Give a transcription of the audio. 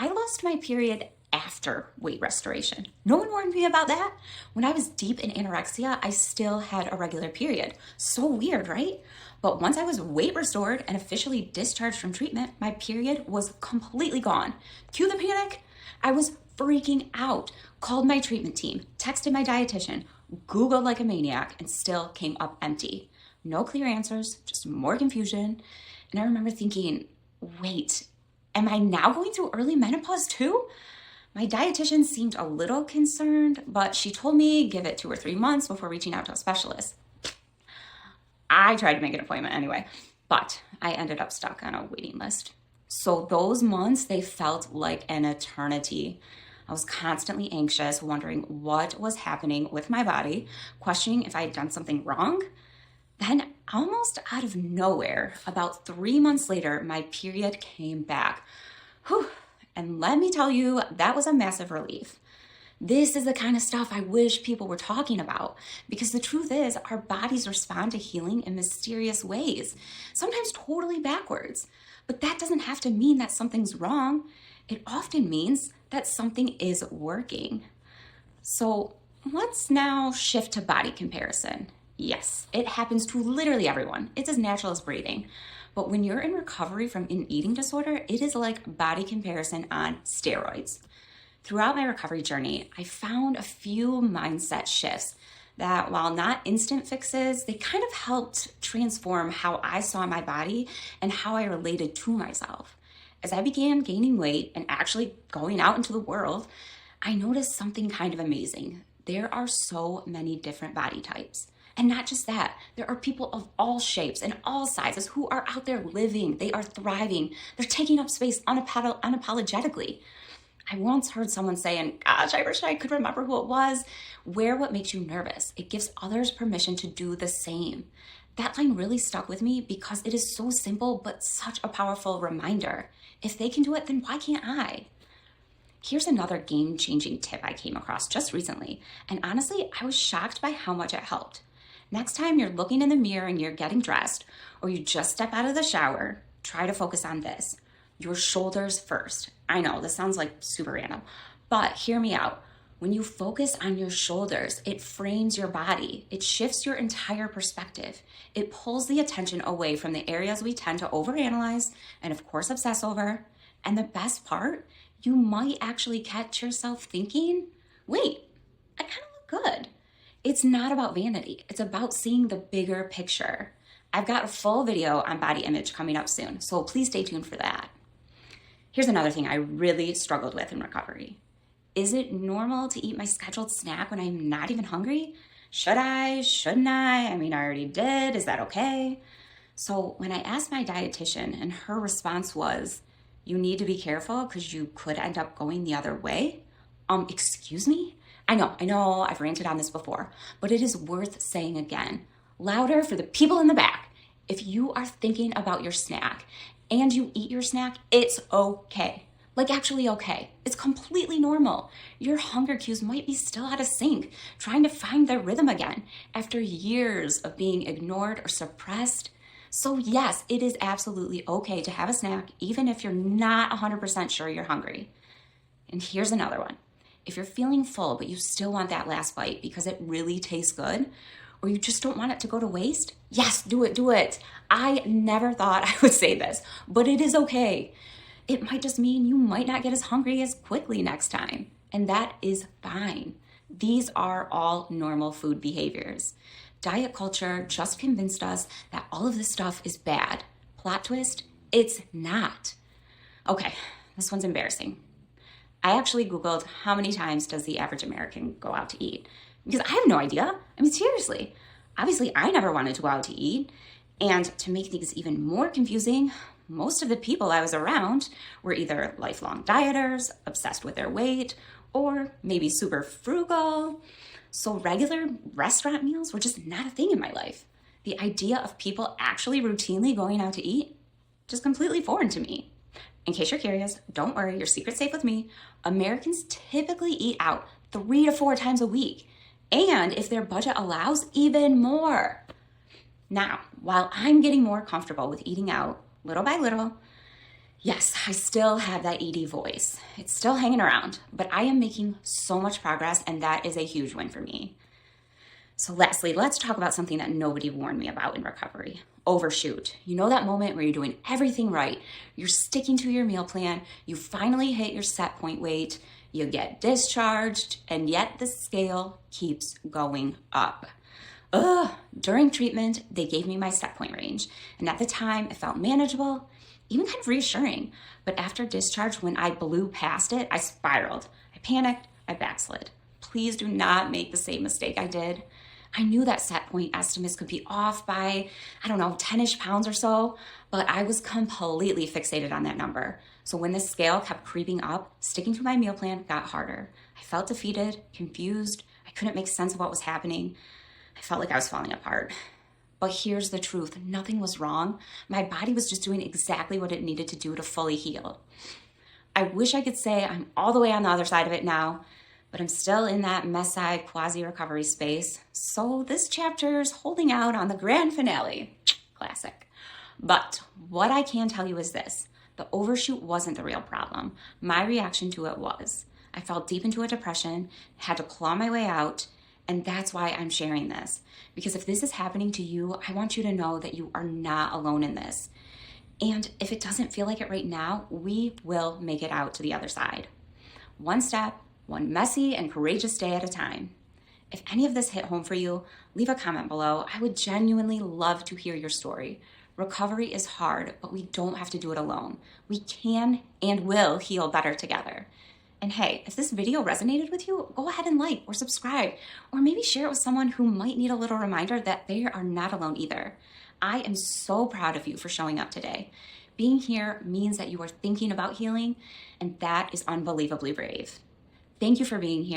I lost my period after weight restoration. No one warned me about that. When I was deep in anorexia, I still had a regular period. So weird, right? But once I was weight restored and officially discharged from treatment, my period was completely gone. Cue the panic. I was freaking out. Called my treatment team, texted my dietitian, Googled like a maniac, and still came up empty. No clear answers, just more confusion. And I remember thinking, wait, am I now going through early menopause too? My dietitian seemed a little concerned, but she told me give it 2 or 3 months before reaching out to a specialist. I tried to make an appointment anyway, but I ended up stuck on a waiting list. So those months, they felt like an eternity. I was constantly anxious, wondering what was happening with my body, questioning if I had done something wrong. Then, almost out of nowhere, about 3 months later, my period came back. Whew. And let me tell you, that was a massive relief. This is the kind of stuff I wish people were talking about, because the truth is our bodies respond to healing in mysterious ways, sometimes totally backwards. But that doesn't have to mean that something's wrong. It often means that something is working. So let's now shift to body comparison. Yes, it happens to literally everyone. It's as natural as breathing. But when you're in recovery from an eating disorder, it is like body comparison on steroids. Throughout my recovery journey, I found a few mindset shifts that, while not instant fixes, they kind of helped transform how I saw my body and how I related to myself. As I began gaining weight and actually going out into the world, I noticed something kind of amazing. There are so many different body types. And not just that, there are people of all shapes and all sizes who are out there living. They are thriving. They're taking up space unapologetically. I once heard someone say, and gosh, I wish I could remember who it was, wear what makes you nervous. It gives others permission to do the same. That line really stuck with me because it is so simple, but such a powerful reminder. If they can do it, then why can't I? Here's another game-changing tip I came across just recently. And honestly, I was shocked by how much it helped. Next time you're looking in the mirror and you're getting dressed, or you just step out of the shower, try to focus on this. Your shoulders first. I know this sounds like super random, but hear me out. When you focus on your shoulders, it frames your body. It shifts your entire perspective. It pulls the attention away from the areas we tend to overanalyze and, of course, obsess over. And the best part, you might actually catch yourself thinking, wait, I kind of look good. It's not about vanity. It's about seeing the bigger picture. I've got a full video on body image coming up soon, so please stay tuned for that. Here's another thing I really struggled with in recovery. Is it normal to eat my scheduled snack when I'm not even hungry? Should I? Shouldn't I? I mean, I already did. Is that okay? So when I asked my dietitian, and her response was, you need to be careful because you could end up going the other way. Excuse me? I know, I've ranted on this before, but it is worth saying again. Louder for the people in the back. If you are thinking about your snack and you eat your snack, it's okay. Like actually okay. It's completely normal. Your hunger cues might be still out of sync, trying to find their rhythm again after years of being ignored or suppressed. So yes, it is absolutely okay to have a snack, even if you're not 100% sure you're hungry. And here's another one. If you're feeling full, but you still want that last bite because it really tastes good, or you just don't want it to go to waste, yes, do it. I never thought I would say this, but it is okay. It might just mean you might not get as hungry as quickly next time, and that is fine. These are all normal food behaviors. Diet culture just convinced us that all of this stuff is bad. Plot twist, it's not. Okay, this one's embarrassing. I actually Googled how many times does the average American go out to eat? Because I have no idea. I mean, seriously. Obviously, I never wanted to go out to eat. And to make things even more confusing, most of the people I was around were either lifelong dieters, obsessed with their weight, or maybe super frugal. So regular restaurant meals were just not a thing in my life. The idea of people actually routinely going out to eat, just completely foreign to me. In case you're curious, don't worry, your secret's safe with me. Americans typically eat out 3 to 4 times a week. And if their budget allows, even more. Now, while I'm getting more comfortable with eating out little by little, Yes, I still have that ED voice. It's still hanging around, but I am making so much progress, and that is a huge win for me. So lastly, let's talk about something that nobody warned me about in recovery. Overshoot. You know that moment where you're doing everything right, you're sticking to your meal plan, you finally hit your set point weight, you get discharged, and yet the scale keeps going up. During treatment, they gave me my set point range, and at the time it felt manageable, even kind of reassuring. But after discharge, when I blew past it, I spiraled. I panicked, I backslid. Please do not make the same mistake I did. I knew that set point estimates could be off by, 10-ish pounds or so, but I was completely fixated on that number. So when the scale kept creeping up, sticking to my meal plan got harder. I felt defeated, confused. I couldn't make sense of what was happening. I felt like I was falling apart. But here's the truth. Nothing was wrong. My body was just doing exactly what it needed to do to fully heal. I wish I could say I'm all the way on the other side of it now, but I'm still in that messy quasi-recovery space. So this chapter's holding out on the grand finale. Classic. But what I can tell you is this. The overshoot wasn't the real problem. My reaction to it was. I fell deep into a depression, had to claw my way out, and that's why I'm sharing this. Because if this is happening to you, I want you to know that you are not alone in this. And if it doesn't feel like it right now, we will make it out to the other side. One step, one messy and courageous day at a time. If any of this hit home for you, leave a comment below. I would genuinely love to hear your story. Recovery is hard, but we don't have to do it alone. We can and will heal better together. And hey, if this video resonated with you, go ahead and like or subscribe, or maybe share it with someone who might need a little reminder that they are not alone either. I am so proud of you for showing up today. Being here means that you are thinking about healing, and that is unbelievably brave. Thank you for being here.